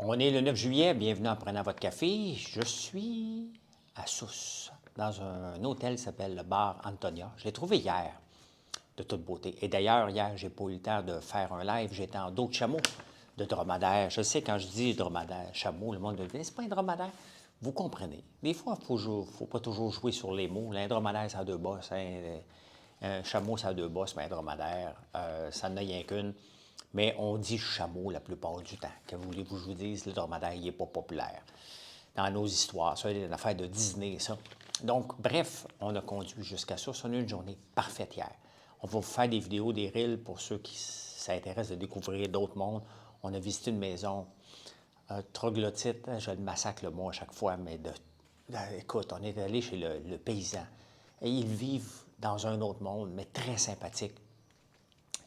On est le 9 juillet, bienvenue en prenant votre café. Je suis à Sousse, dans un hôtel qui s'appelle le Bar Antonia. Je l'ai trouvé hier, de toute beauté. Et d'ailleurs, hier, j'ai pas eu le temps de faire un live. J'étais en dos de chameau, de dromadaire. Je sais, quand je dis dromadaire, chameau, le monde me dit, c'est pas un dromadaire. Vous comprenez. Des fois, il ne faut pas toujours jouer sur les mots. Un dromadaire, ça a deux bosses. Un chameau, ça a deux bosses, mais un dromadaire, ça n'en a rien qu'une. Mais on dit chameau la plupart du temps. Que voulez-vous que je vous dise, le dromadaire, il n'est pas populaire dans nos histoires. Ça, c'est une affaire de Disney, ça. Donc, bref, on a conduit jusqu'à ça. On a eu une journée parfaite hier. On va vous faire des vidéos, des reels pour ceux qui s'intéressent de découvrir d'autres mondes. On a visité une maison troglodyte. Je le massacre le mot à chaque fois, mais écoute, on est allé chez le paysan. Et ils vivent dans un autre monde, mais très sympathique.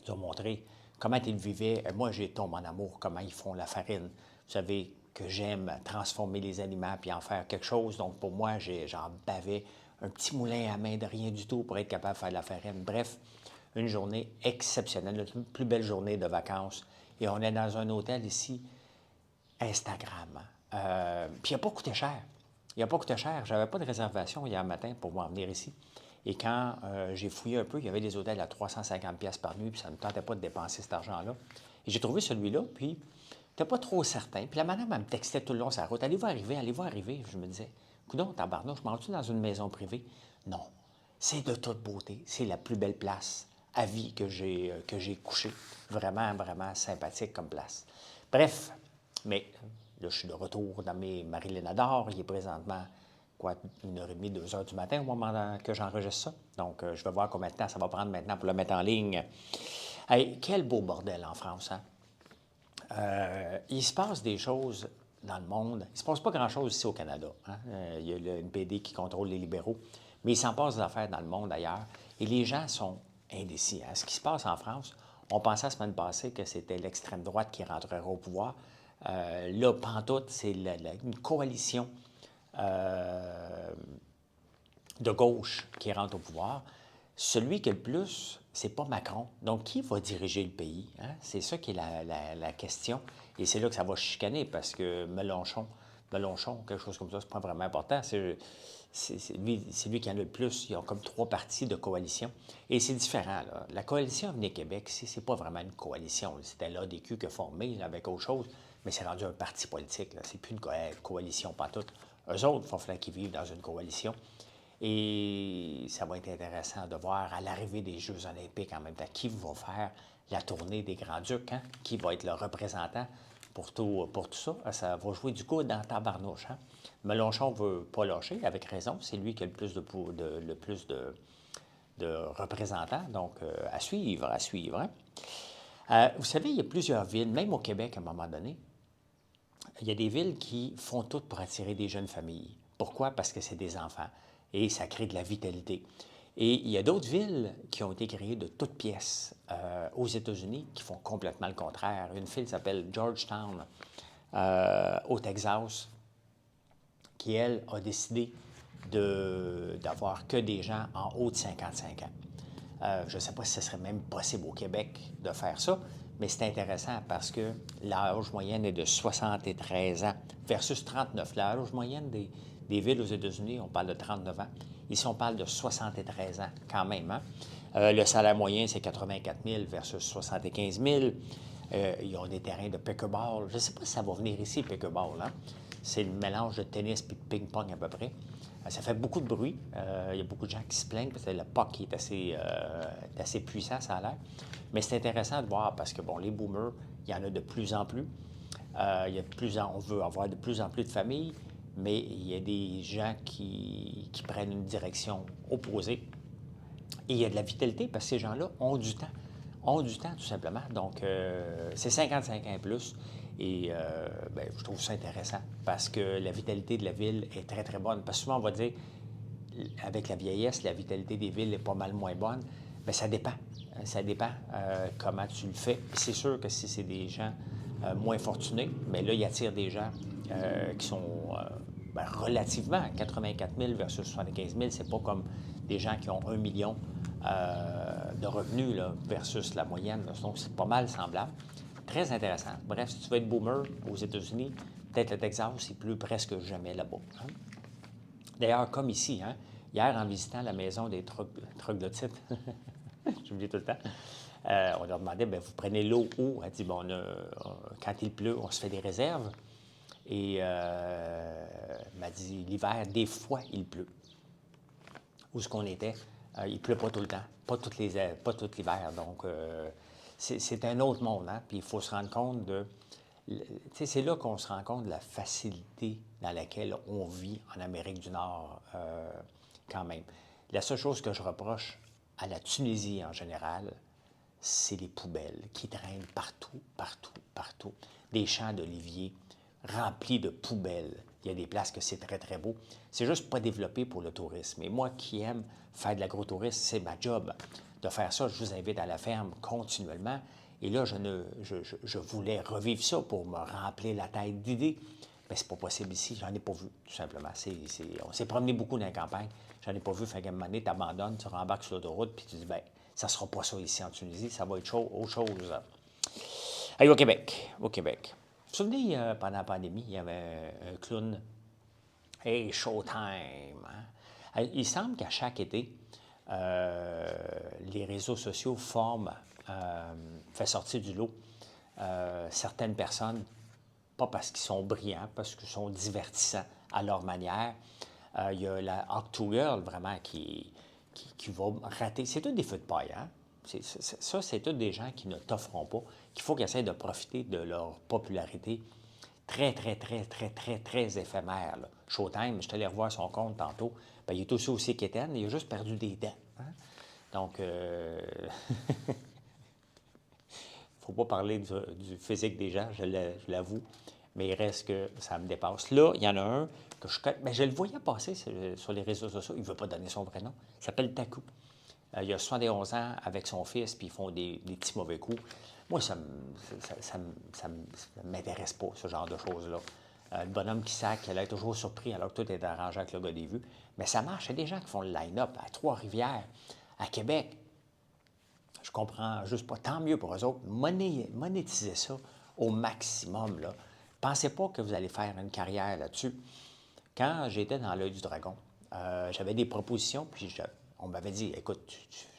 Ils ont montré comment ils vivaient. Moi, j'ai tombé en amour, comment ils font la farine. Vous savez que j'aime transformer les aliments puis en faire quelque chose. Donc, pour moi, j'en bavais un petit moulin à main de rien du tout pour être capable de faire de la farine. Bref, une journée exceptionnelle, notre plus belle journée de vacances. Et on est dans un hôtel ici, Instagram. Puis il n'a pas coûté cher. Il n'a pas coûté cher. Je n'avais pas de réservation hier matin pour m'en venir ici. Et quand j'ai fouillé un peu, il y avait des hôtels à 350$ par nuit, puis ça ne me tentait pas de dépenser cet argent-là. Et j'ai trouvé celui-là, puis je n'étais pas trop certain. Puis la madame, elle me textait tout le long sur la route. Allez-vous arriver, allez-vous arriver. Je me disais, coudonc, tabarnouche, je m'en vais dans une maison privée? Non. C'est de toute beauté. C'est la plus belle place à vie que j'ai couché. Vraiment, vraiment sympathique comme place. Bref, mais là, je suis de retour dans mes Marilyn Adore. Il est présentement, quoi, 1h30, 2h du matin au moment que j'enregistre ça. Donc, je vais voir combien de temps ça va prendre maintenant pour le mettre en ligne. Hey, quel beau bordel en France, hein? Il se passe des choses dans le monde. Il ne se passe pas grand-chose ici au Canada. Hein? Il y a le NPD qui contrôle les libéraux, mais il s'en passe des affaires dans le monde ailleurs. Et les gens sont indécis. Hein? Ce qui se passe en France, on pensait la semaine passée que c'était l'extrême droite qui rentrerait au pouvoir. Là, pantoute, c'est une coalition de gauche qui rentre au pouvoir. Celui qui est le plus, c'est pas Macron. Donc, qui va diriger le pays? Hein? C'est ça qui est la question. Et c'est là que ça va chicaner, parce que Mélenchon, quelque chose comme ça, c'est pas vraiment important. C'est lui qui en a le plus. Ils ont comme 3 partis de coalition. Et c'est différent, là. La coalition Avenir Québec, c'est pas vraiment une coalition. C'était l'ADQ qui a formé là, avec autre chose, mais c'est rendu un parti politique. C'est plus une coalition pantoute. Eux autres, il faut falloir qu'ils vivent dans une coalition. Et ça va être intéressant de voir à l'arrivée des Jeux olympiques en même temps qui va faire la tournée des Grands-Ducs, hein? Qui va être le représentant pour tout ça. Ça va jouer du coup dans tabarnouche. Hein? Mélenchon ne veut pas lâcher, avec raison. C'est lui qui a le plus de représentants. Donc, à suivre, à suivre. Hein? Vous savez, il y a plusieurs villes, même au Québec à un moment donné, il y a des villes qui font tout pour attirer des jeunes familles. Pourquoi? Parce que c'est des enfants. Et ça crée de la vitalité. Et il y a d'autres villes qui ont été créées de toutes pièces aux États-Unis qui font complètement le contraire. Une ville s'appelle Georgetown, au Texas, qui, elle, a décidé d'avoir que des gens en haut de 55 ans. Je ne sais pas si ce serait même possible au Québec de faire ça, mais c'est intéressant parce que l'âge moyenne est de 73 ans versus 39. L'âge moyenne des villes aux États-Unis, on parle de 39 ans. Ici, on parle de 73 ans quand même. Hein? Le salaire moyen, c'est 84 000 versus 75 000. Ils ont des terrains de pickleball. Je ne sais pas si ça va venir ici, pickleball. Hein? C'est le mélange de tennis et de ping-pong à peu près. Ça fait beaucoup de bruit. Il y a beaucoup de gens qui se plaignent parce que le puck est assez puissant, ça a l'air. Mais c'est intéressant de voir parce que, bon, les boomers, il y en a de plus en plus. On veut avoir de plus en plus de familles, mais il y a des gens qui prennent une direction opposée. Et il y a de la vitalité parce que ces gens-là ont du temps, tout simplement. Donc, c'est 55 ans et plus. Et je trouve ça intéressant parce que la vitalité de la ville est très, très bonne. Parce que souvent, on va dire, avec la vieillesse, la vitalité des villes est pas mal moins bonne. Bien, ça dépend. Ça dépend comment tu le fais. Puis c'est sûr que si c'est des gens moins fortunés, mais là, il attire des gens qui sont relativement 84 000 versus 75 000. C'est pas comme des gens qui ont 1 million de revenus là, versus la moyenne. Donc, c'est pas mal semblable. Très intéressant. Bref, si tu veux être boomer aux États-Unis, peut-être le Texas, il pleut presque jamais là-bas. Hein? D'ailleurs, comme ici, hein, hier, en visitant la maison des troglodytes, j'oublie tout le temps, on leur demandait, bien, vous prenez l'eau où? Elle dit, bon, quand il pleut, on se fait des réserves. Et elle m'a dit, l'hiver, des fois, il pleut. Où ce qu'on était, il ne pleut pas tout le temps, pas tout l'hiver. Donc, c'est un autre monde, hein? Puis il faut se rendre compte de... Tu sais, c'est là qu'on se rend compte de la facilité dans laquelle on vit en Amérique du Nord, quand même. La seule chose que je reproche à la Tunisie en général, c'est les poubelles qui traînent partout, partout, partout. Des champs d'oliviers remplis de poubelles. Il y a des places que c'est très, très beau. C'est juste pas développé pour le tourisme. Et moi qui aime faire de l'agrotourisme, c'est ma job de faire ça. Je vous invite à la ferme continuellement. Et là, je voulais revivre ça pour me remplir la tête d'idées. Mais c'est pas possible ici. J'en ai pas vu, tout simplement. On s'est promené beaucoup dans la campagne. J'en ai pas vu. Fait qu'à un moment donné, tu abandonnes, tu rembarques sur l'autoroute, puis tu dis, bien, ça sera pas ça ici en Tunisie. Ça va être autre chose. Allez, au Québec. Au Québec. Vous vous souvenez, pendant la pandémie, il y avait un clown. Hey, Showtime! Hein? Il semble qu'à chaque été, les réseaux sociaux fait sortir du lot certaines personnes, pas parce qu'ils sont brillants, parce qu'ils sont divertissants à leur manière. Il y a la Octo Girl, vraiment, qui va rater. C'est tous des feux de paille, hein? Ça, c'est tous des gens qui ne t'offront pas, qu'il faut qu'ils essaient de profiter de leur popularité très, très, très, très, très, très éphémère. Là. Showtime, je suis allé revoir son compte tantôt, bien, il est aussi qu'Étienne, il a juste perdu des dents. Hein? Donc, faut pas parler du physique des gens, je l'avoue, mais il reste que ça me dépasse. Là, il y en a un que je le voyais passer sur les réseaux sociaux, il ne veut pas donner son vrai nom, il s'appelle Taku. Il a 71 ans avec son fils, puis ils font des petits mauvais coups. Moi, ça ne m'intéresse pas, ce genre de choses-là. Le bonhomme qui sac, elle est toujours surpris alors que tout est arrangé avec le gars des vues. Mais ça marche. Il y a des gens qui font le line-up à Trois-Rivières, à Québec. Je comprends juste pas. Tant mieux pour eux autres. Monétiser ça au maximum. Là. Pensez pas que vous allez faire une carrière là-dessus. Quand j'étais dans l'œil du dragon, j'avais des propositions, puis on m'avait dit, écoute,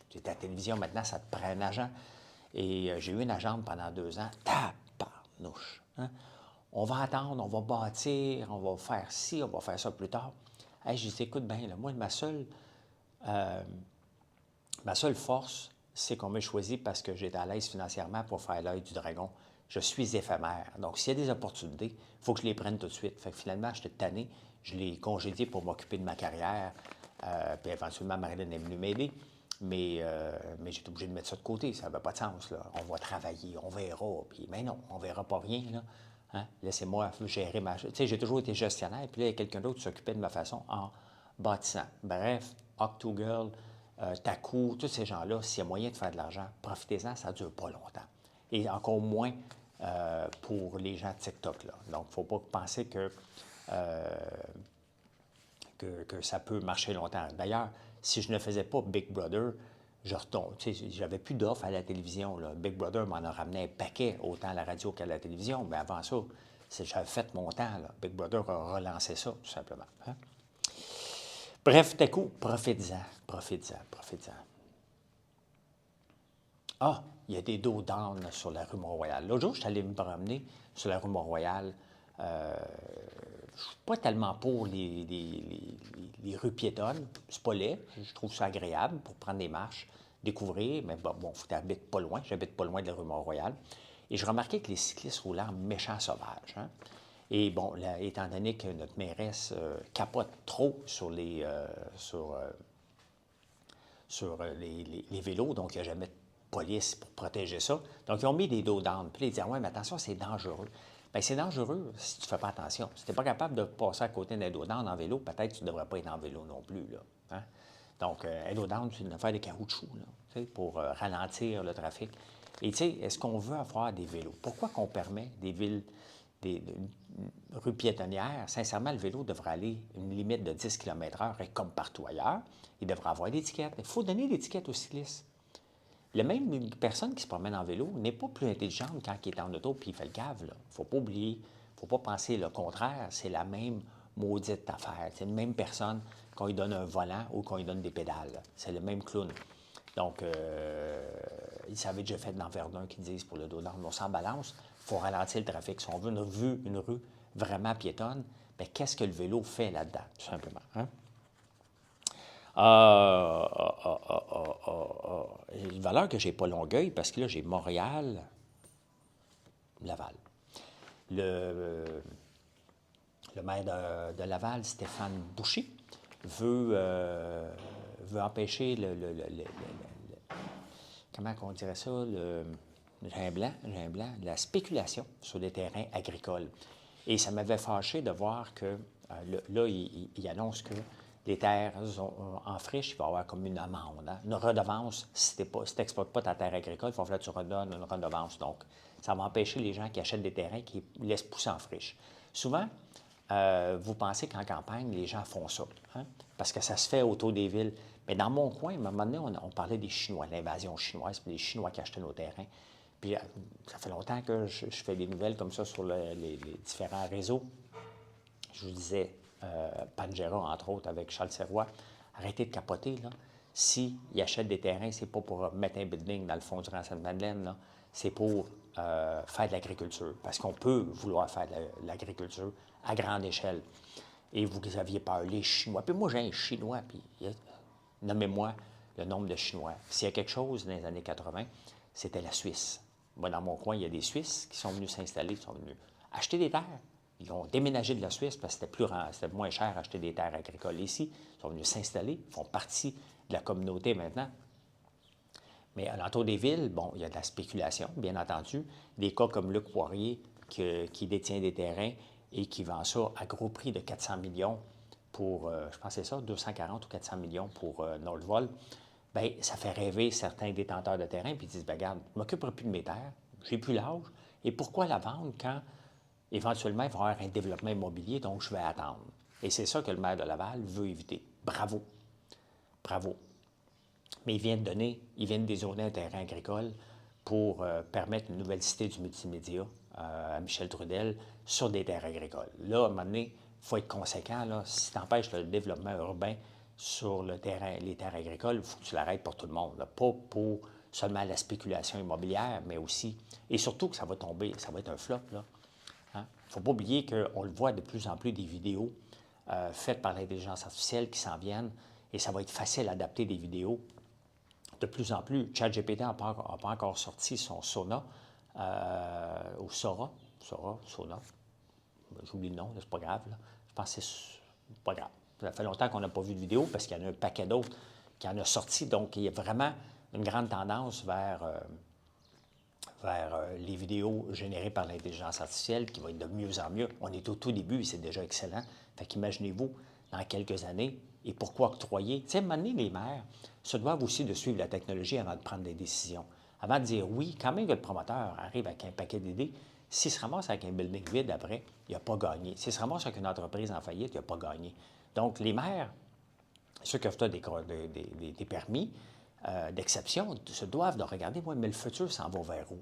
tu es à la télévision maintenant, ça te prend un agent. Et j'ai eu une agente pendant 2 ans. Tabarnouche! Hein? On va attendre, on va bâtir, on va faire ci, on va faire ça plus tard. Hey, je dis, écoute bien, là, moi, ma seule force, c'est qu'on m'a choisi parce que j'étais à l'aise financièrement pour faire l'œil du dragon. Je suis éphémère. Donc, s'il y a des opportunités, il faut que je les prenne tout de suite. Fait que finalement, j'étais tanné. Je l'ai congédié pour m'occuper de ma carrière. Puis éventuellement, Marilyn est venue m'aider. Mais j'étais obligé de mettre ça de côté. Ça n'avait pas de sens. Là. On va travailler, on verra. Puis, mais non, on ne verra pas rien. Là. Hein? Laissez-moi gérer ma... Tu sais, j'ai toujours été gestionnaire. Puis là, il y a quelqu'un d'autre qui s'occupait de ma façon en bâtissant. Bref, Octo Girl, Taku, tous ces gens-là, s'il y a moyen de faire de l'argent, profitez-en, ça ne dure pas longtemps. Et encore moins pour les gens de TikTok. Là. Donc, il ne faut pas penser que ça peut marcher longtemps. D'ailleurs, si je ne faisais pas Big Brother, je retombe. Tu sais, j'avais plus d'offres à la télévision. Là. Big Brother m'en a ramené un paquet, autant à la radio qu'à la télévision. Mais avant ça, j'avais fait mon temps. Là. Big Brother a relancé ça, tout simplement. Hein? Bref, Taku, profites-en, profites-en, profites-en. Ah, il y a des dos d'âne sur la rue Mont-Royal. L'autre jour, je suis allé me promener sur la rue Mont-Royal. Je ne suis pas tellement pour les rues piétonnes. C'est pas laid. Je trouve ça agréable pour prendre des marches, découvrir. Mais bon, faut t'habiter pas loin. J'habite pas loin de la rue Mont-Royal. Et je remarquais que les cyclistes roulaient en méchants sauvages. Hein? Et bon, là, étant donné que notre mairesse capote trop sur les vélos, donc il n'y a jamais de police pour protéger ça. Donc, ils ont mis des dos d'âne. Puis, ils disaient, ouais, mais attention, c'est dangereux. Bien, c'est dangereux si tu ne fais pas attention. Si tu n'es pas capable de passer à côté d'un dos d'âne en vélo, peut-être que tu ne devrais pas être en vélo non plus. Là. Hein? Donc, un dos d'âne, c'est une affaire de caoutchouc là, pour ralentir le trafic. Et tu sais, est-ce qu'on veut avoir des vélos? Pourquoi qu'on permet des rues piétonnières? Sincèrement, le vélo devrait aller une limite de 10 km/h, et comme partout ailleurs, il devrait avoir l'étiquette. Il faut donner l'étiquette aux cyclistes. La même personne qui se promène en vélo n'est pas plus intelligente quand il est en auto puis il fait le cave. Il ne faut pas oublier, il ne faut pas penser le contraire. C'est la même maudite affaire. C'est la même personne qu'on lui donne un volant ou qu'on lui donne des pédales. C'est le même clown. Donc, ils avaient déjà fait dans Verdun qui disent pour le dos nord, on s'en balance, il faut ralentir le trafic. Si on veut une rue vraiment piétonne, bien, qu'est-ce que le vélo fait là-dedans, tout simplement? Hein? Une valeur que je n'ai pas Longueuil, parce que là, j'ai Montréal, Laval. Le maire de Laval, Stéphane Boucher, veut empêcher comment on dirait ça, j'ai un blanc, la spéculation sur des terrains agricoles. Et ça m'avait fâché de voir que, là, il annonce que les terres en friche, il va y avoir comme une amende, hein? Une redevance. Si tu n'exploites pas ta terre agricole, il faut que tu redonnes une redevance. Donc, ça va empêcher les gens qui achètent des terrains qui laissent pousser en friche. Souvent, vous pensez qu'en campagne, les gens font ça, hein? Parce que ça se fait autour des villes. Mais dans mon coin, à un moment donné, on parlait des Chinois, l'invasion chinoise, puis les Chinois qui achetaient nos terrains. Puis ça fait longtemps que je fais des nouvelles comme ça sur les différents réseaux. Je vous disais, Pangera, entre autres, avec Charles Serrois, arrêtez de capoter, là. S'ils achètent des terrains, c'est pas pour mettre un building dans le fond du Rang-Sainte-Madeleine, là. C'est pour faire de l'agriculture. Parce qu'on peut vouloir faire de l'agriculture à grande échelle. Et vous aviez peur, les Chinois. Puis moi, j'ai un Chinois, puis nommez-moi le nombre de Chinois. S'il y a quelque chose dans les années 80, c'était la Suisse. Moi, dans mon coin, il y a des Suisses qui sont venus s'installer, qui sont venus acheter des terres. Ils ont déménagé de la Suisse parce que c'était moins cher acheter des terres agricoles ici. Ils sont venus s'installer, ils font partie de la communauté maintenant. Mais à l'entour des villes, bon, il y a de la spéculation, bien entendu. Des cas comme Luc Poirier, qui détient des terrains et qui vend ça à gros prix de 400 millions pour, je pense que c'est ça, 240 ou 400 millions pour Nordvolt. Bien, ça fait rêver certains détenteurs de terrain, puis ils disent, bien, regarde, je ne m'occuperai plus de mes terres, j'ai plus l'âge, et pourquoi la vendre quand éventuellement il va y avoir un développement immobilier, donc je vais attendre. Et c'est ça que le maire de Laval veut éviter. Bravo. Bravo. Mais il vient de dézoner un terrain agricole pour permettre une nouvelle cité du multimédia à Michel Trudel sur des terres agricoles. Là, à un moment donné, il faut être conséquent. Là. Si tu empêches le développement urbain sur les terres agricoles, il faut que tu l'arrêtes pour tout le monde. Là. Pas pour seulement la spéculation immobilière, mais aussi, et surtout que ça va tomber, ça va être un flop. Il ne faut pas oublier qu'on le voit de plus en plus des vidéos faites par l'intelligence artificielle qui s'en viennent, et ça va être facile d'adapter des vidéos. De plus en plus, ChatGPT n'a pas encore sorti son Sona, ou Sora, Sona, j'oublie le nom, c'est pas grave. Là. Je pense que c'est pas grave. Ça fait longtemps qu'on n'a pas vu de vidéo parce qu'il y en a un paquet d'autres qui en a sorti. Donc, il y a vraiment une grande tendance vers les vidéos générées par l'intelligence artificielle qui va être de mieux en mieux. On est au tout début et c'est déjà excellent. Fait qu'imaginez-vous, dans quelques années, et pourquoi octroyer? Tu sais, à un moment donné, les maires se doivent aussi de suivre la technologie avant de prendre des décisions. Avant de dire oui, quand même que le promoteur arrive avec un paquet d'idées, s'il se ramasse avec un building vide après, il n'a pas gagné. S'il se ramasse avec une entreprise en faillite, il n'a pas gagné. Donc, les maires, ceux qui offrent des permis d'exception, se doivent de regarder, oui, mais le futur s'en va vers où?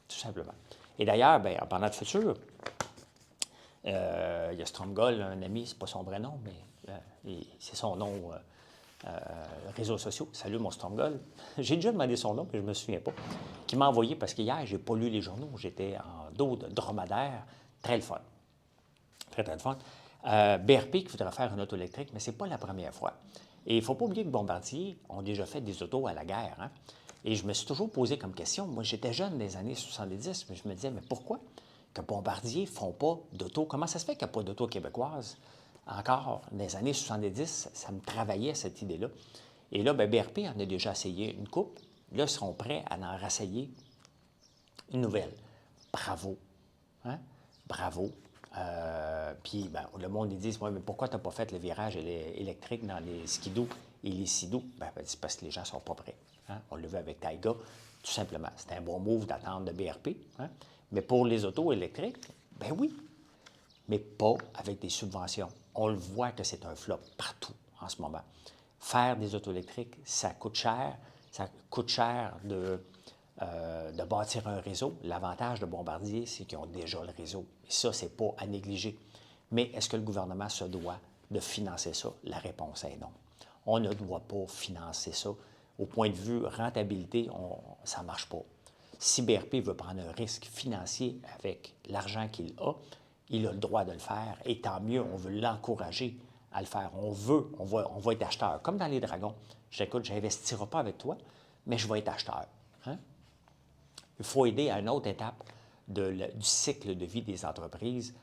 Tout simplement. Et d'ailleurs, bien, en parlant de futur, il y a Stromgol, un ami, c'est pas son vrai nom, mais c'est son nom réseaux sociaux. Salut mon Stromgol. J'ai déjà demandé son nom, mais je ne me souviens pas. Qui m'a envoyé, parce qu'hier, je n'ai pas lu les journaux, j'étais en dos de dromadaire. Très le fun. Très, très le fun. BRP qui voudrait faire une auto électrique, mais ce n'est pas la première fois. Et il ne faut pas oublier que Bombardier ont déjà fait des autos à la guerre. Hein? Et je me suis toujours posé comme question, moi j'étais jeune dans les années 70, mais je me disais, mais pourquoi que Bombardier ne font pas d'auto? Comment ça se fait qu'il n'y a pas d'auto québécoise? Encore, dans les années 70, ça me travaillait cette idée-là. Et là, bien, BRP en a déjà essayé une coupe. Là, ils seront prêts à en rassayer une nouvelle. Bravo. Hein? Bravo. Puis, ben, le monde, ils disent, ouais, mais pourquoi tu n'as pas fait le virage électrique dans les skidoo et les sidoo? Ben, c'est parce que les gens ne sont pas prêts. Hein? On le veut avec Taiga, tout simplement. C'est un bon move d'attendre de BRP. Hein? Mais pour les autos électriques, ben oui, mais pas avec des subventions. On le voit que c'est un flop partout en ce moment. Faire des autos électriques, ça coûte cher, Ça coûte cher de bâtir un réseau. L'avantage de Bombardier, c'est qu'ils ont déjà le réseau. Et ça, ce n'est pas à négliger. Mais est-ce que le gouvernement se doit de financer ça? La réponse est non. On ne doit pas financer ça. Au point de vue rentabilité, ça ne marche pas. Si BRP veut prendre un risque financier avec l'argent qu'il a, il a le droit de le faire. Et tant mieux, on veut l'encourager à le faire. On va être acheteur. Comme dans les dragons. J'écoute, je n'investirai pas avec toi, mais je vais être acheteur. Hein? Il faut aider à une autre étape du cycle de vie des entreprises,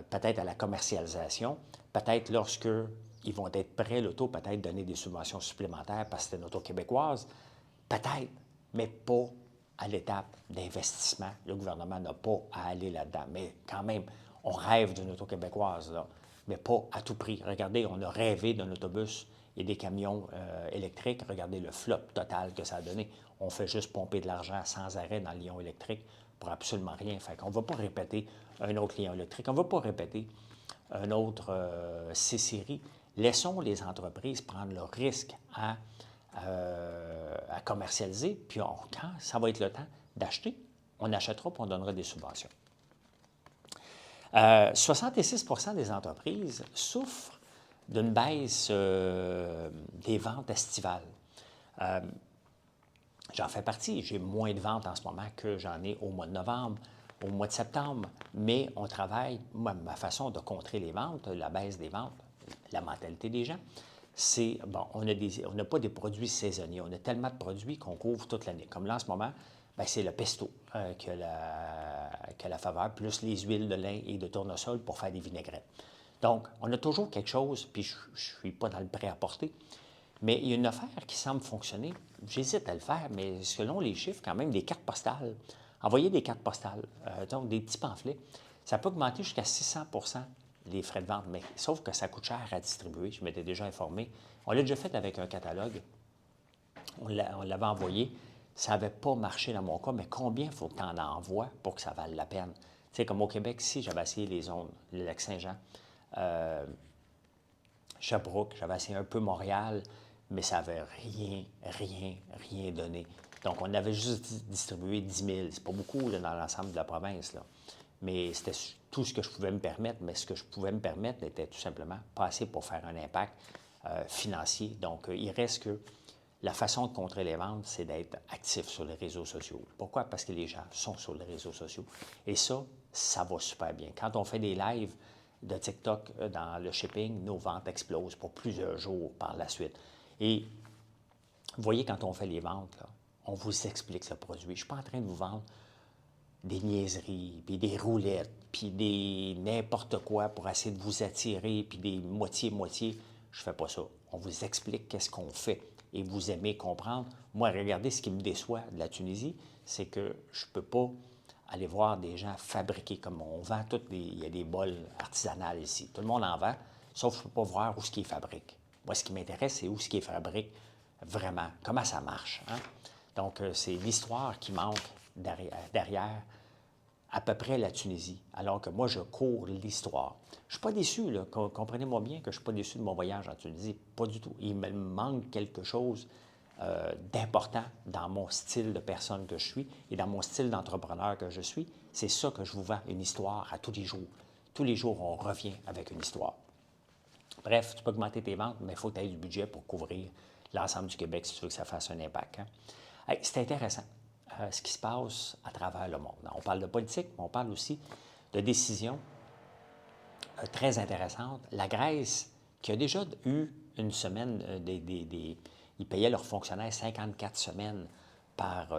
peut-être à la commercialisation, peut-être lorsque ils vont être prêts, l'auto, peut-être donner des subventions supplémentaires parce que c'est une auto québécoise, peut-être, mais pas à l'étape d'investissement. Le gouvernement n'a pas à aller là-dedans. Mais quand même, on rêve d'une auto québécoise, là, mais pas à tout prix. Regardez, on a rêvé d'un autobus et des camions électriques. Regardez le flop total que ça a donné. On fait juste pomper de l'argent sans arrêt dans le lion électrique pour absolument rien. Fait qu'on ne va pas répéter un autre lion électrique. On ne va pas répéter un autre C-Série. Laissons les entreprises prendre le risque à commercialiser, puis quand ça va être le temps d'acheter, on achètera puis on donnera des subventions. 66 des entreprises souffrent d'une baisse des ventes estivales. J'en fais partie. J'ai moins de ventes en ce moment que j'en ai au mois de novembre, au mois de septembre, mais on travaille, ma façon de contrer les ventes, la baisse des ventes, la mentalité des gens, c'est, bon, on n'a pas des produits saisonniers. On a tellement de produits qu'on couvre toute l'année. Comme là, en ce moment, bien, c'est le pesto qui a la faveur, plus les huiles de lin et de tournesol pour faire des vinaigrettes. Donc, on a toujours quelque chose, puis je ne suis pas dans le prêt-à-porter, mais il y a une affaire qui semble fonctionner. J'hésite à le faire, mais selon les chiffres, quand même, des cartes postales. Envoyer des cartes postales, donc des petits pamphlets, ça peut augmenter jusqu'à 600 les frais de vente, mais sauf que ça coûte cher à distribuer. Je m'étais déjà informé. On l'a déjà fait avec un catalogue. On l'avait envoyé. Ça n'avait pas marché dans mon cas, mais combien faut que tu en envoies pour que ça vaille la peine? Tu sais, comme au Québec, si j'avais essayé les zones, le Lac-Saint-Jean, Sherbrooke, j'avais essayé un peu Montréal, mais ça n'avait rien donné. Donc, on avait juste distribué 10 000. C'est pas beaucoup là, dans l'ensemble de la province, là. Mais c'était tout ce que je pouvais me permettre. Mais ce que je pouvais me permettre n'était tout simplement pas assez pour faire un impact financier. Donc, il reste que la façon de contrer les ventes, c'est d'être actif sur les réseaux sociaux. Pourquoi? Parce que les gens sont sur les réseaux sociaux. Et ça va super bien. Quand on fait des lives de TikTok dans le shipping, nos ventes explosent pour plusieurs jours par la suite. Et vous voyez, quand on fait les ventes, là, on vous explique le produit. Je ne suis pas en train de vous vendre des niaiseries, puis des roulettes, puis des n'importe quoi pour essayer de vous attirer, puis des moitié-moitié. Je ne fais pas ça. On vous explique qu'est-ce qu'on fait et vous aimez comprendre. Moi, regardez, ce qui me déçoit de la Tunisie, c'est que je ne peux pas aller voir des gens fabriquer comme on vend il y a des bols artisanales ici. Tout le monde en vend, sauf que je ne peux pas voir où ce qui est fabrique. Moi, ce qui m'intéresse, c'est où ce qui est fabrique vraiment, comment ça marche. Hein? Donc, c'est l'histoire qui manque derrière à peu près la Tunisie, alors que moi, je cours l'histoire. Je ne suis pas déçu, là. Comprenez-moi bien que je ne suis pas déçu de mon voyage en Tunisie, pas du tout. Il me manque quelque chose d'important dans mon style de personne que je suis et dans mon style d'entrepreneur que je suis. C'est ça que je vous vends, une histoire à tous les jours. Tous les jours, on revient avec une histoire. Bref, tu peux augmenter tes ventes, mais il faut que tu aies du budget pour couvrir l'ensemble du Québec si tu veux que ça fasse un impact. Hein? Hey, c'est intéressant ce qui se passe à travers le monde. On parle de politique, mais on parle aussi de décisions très intéressantes. La Grèce, qui a déjà eu une semaine, ils payaient leurs fonctionnaires 54 semaines par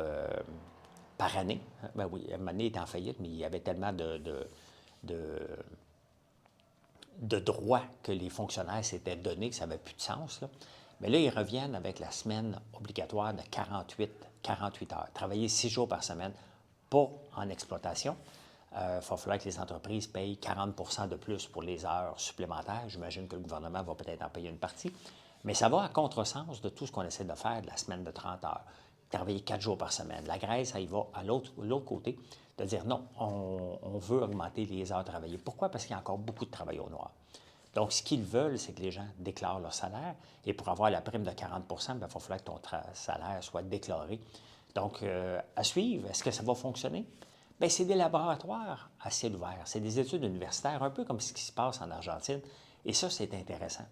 année. Ben oui, à un moment donné, il était en faillite, mais il y avait tellement de droits que les fonctionnaires s'étaient donnés que ça n'avait plus de sens. Là. Mais là, ils reviennent avec la semaine obligatoire de 48 heures. Travailler 6 jours par semaine, pas en exploitation. Il va falloir que les entreprises payent 40 de plus pour les heures supplémentaires. J'imagine que le gouvernement va peut-être en payer une partie. Mais ça va à contresens de tout ce qu'on essaie de faire de la semaine de 30 heures. Travailler 4 jours par semaine. La Grèce, ça y va à l'autre côté, de dire non, on veut augmenter les heures travaillées. Pourquoi? Parce qu'il y a encore beaucoup de travail au noir. Donc, ce qu'ils veulent, c'est que les gens déclarent leur salaire. Et pour avoir la prime de 40 il va falloir que ton salaire soit déclaré. Donc, à suivre, est-ce que ça va fonctionner? Bien, c'est des laboratoires à ciel ouvert. C'est des études universitaires, un peu comme ce qui se passe en Argentine. Et ça, c'est intéressant.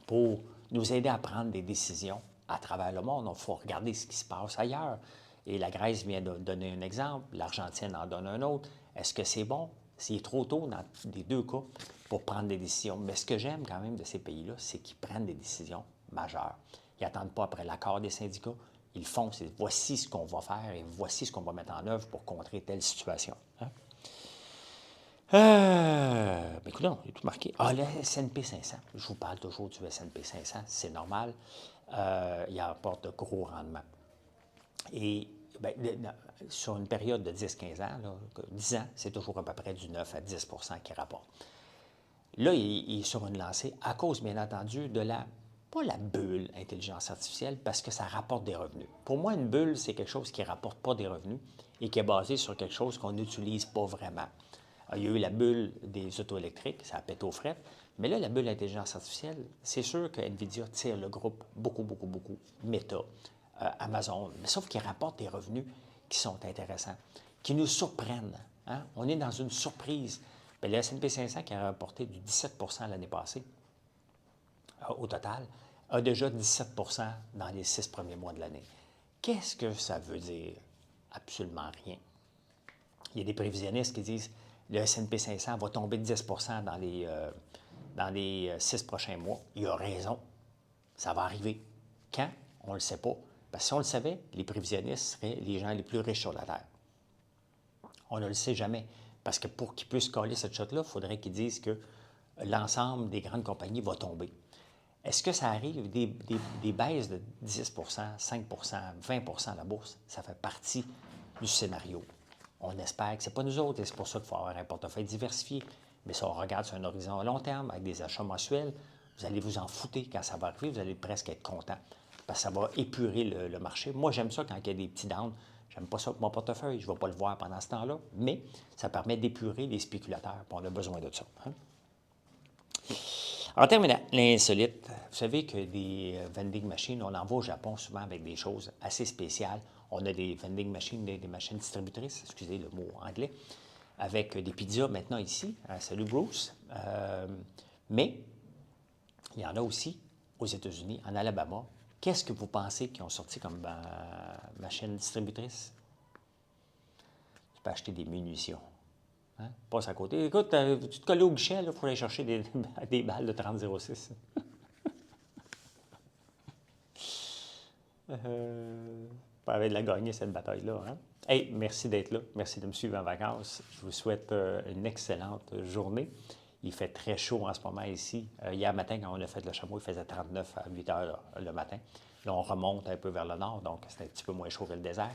Pour nous aider à prendre des décisions à travers le monde, il faut regarder ce qui se passe ailleurs. Et la Grèce vient de donner un exemple, l'Argentine en donne un autre. Est-ce que c'est bon? C'est trop tôt dans les deux cas pour prendre des décisions. Mais ce que j'aime quand même de ces pays-là, c'est qu'ils prennent des décisions majeures. Ils n'attendent pas après l'accord des syndicats. Ils font, c'est voici ce qu'on va faire et voici ce qu'on va mettre en œuvre pour contrer telle situation. Hein? Écoute, j'ai tout marqué. Ah, le S&P 500. Je vous parle toujours du S&P 500, c'est normal. Il apporte de gros rendements. Et bien, sur une période de 10-15 ans, là, 10 ans, c'est toujours à peu près du 9 à 10 qui rapporte. Là, il est sur une lancée à cause, bien entendu, de pas la bulle intelligence artificielle, parce que ça rapporte des revenus. Pour moi, une bulle, c'est quelque chose qui ne rapporte pas des revenus et qui est basé sur quelque chose qu'on n'utilise pas vraiment. Il y a eu la bulle des autos électriques, ça a pété aux frettes, mais là, la bulle intelligence artificielle, c'est sûr que NVIDIA tire le groupe beaucoup, Meta, Amazon, mais sauf qu'ils rapportent des revenus qui sont intéressants, qui nous surprennent. Hein? On est dans une surprise. Bien, le S&P 500 qui a rapporté du 17 l'année passée, au total, a déjà 17 dans les 6 premiers mois de l'année. Qu'est-ce que ça veut dire? Absolument rien. Il y a des prévisionnistes qui disent que le S&P 500 va tomber de 10 dans les 6 prochains mois. Il a raison. Ça va arriver. Quand? On ne le sait pas. Parce que si on le savait, les prévisionnistes seraient les gens les plus riches sur la Terre. On ne le sait jamais. Parce que pour qu'ils puissent coller cette shot-là, il faudrait qu'ils disent que l'ensemble des grandes compagnies va tomber. Est-ce que ça arrive? Des baisses de 10 5 20 à la bourse, ça fait partie du scénario. On espère que ce n'est pas nous autres, et c'est pour ça qu'il faut avoir un portefeuille diversifié. Mais si on regarde sur un horizon à long terme, avec des achats mensuels, vous allez vous en foutre quand ça va arriver, vous allez presque être content, parce que ça va épurer le marché. Moi, j'aime ça quand il y a des petits downs. J'aime pas ça pour mon portefeuille, je ne vais pas le voir pendant ce temps-là, mais ça permet d'épurer les spéculateurs, puis on a besoin de ça. Hein? En terminant, l'insolite, vous savez que des vending machines, on en va au Japon souvent avec des choses assez spéciales. On a des vending machines, des machines distributrices, excusez le mot anglais, avec des pizzas maintenant ici. Salut Bruce. Mais il y en a aussi aux États-Unis, en Alabama. Qu'est-ce que vous pensez qu'ils ont sorti comme machine distributrice? Tu peux acheter des munitions. Hein? Passe à côté. Écoute, tu te colles au guichet, il faut aller chercher des balles de 30,06. Pas avec de la gagner, cette bataille-là. Hein? Hey, merci d'être là. Merci de me suivre en vacances. Je vous souhaite une excellente journée. Il fait très chaud en ce moment ici. Hier matin, quand on a fait le chameau, il faisait 39 à 8 heures le matin. Là, on remonte un peu vers le nord, donc c'est un petit peu moins chaud que le désert.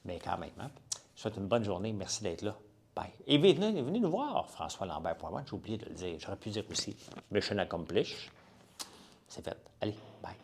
Mais quand même, hein? Je vous souhaite une bonne journée. Merci d'être là. Bye. Et venez nous voir, François-Lambert.1. J'ai oublié de le dire. J'aurais pu dire aussi Mission Accomplished. C'est fait. Allez, bye.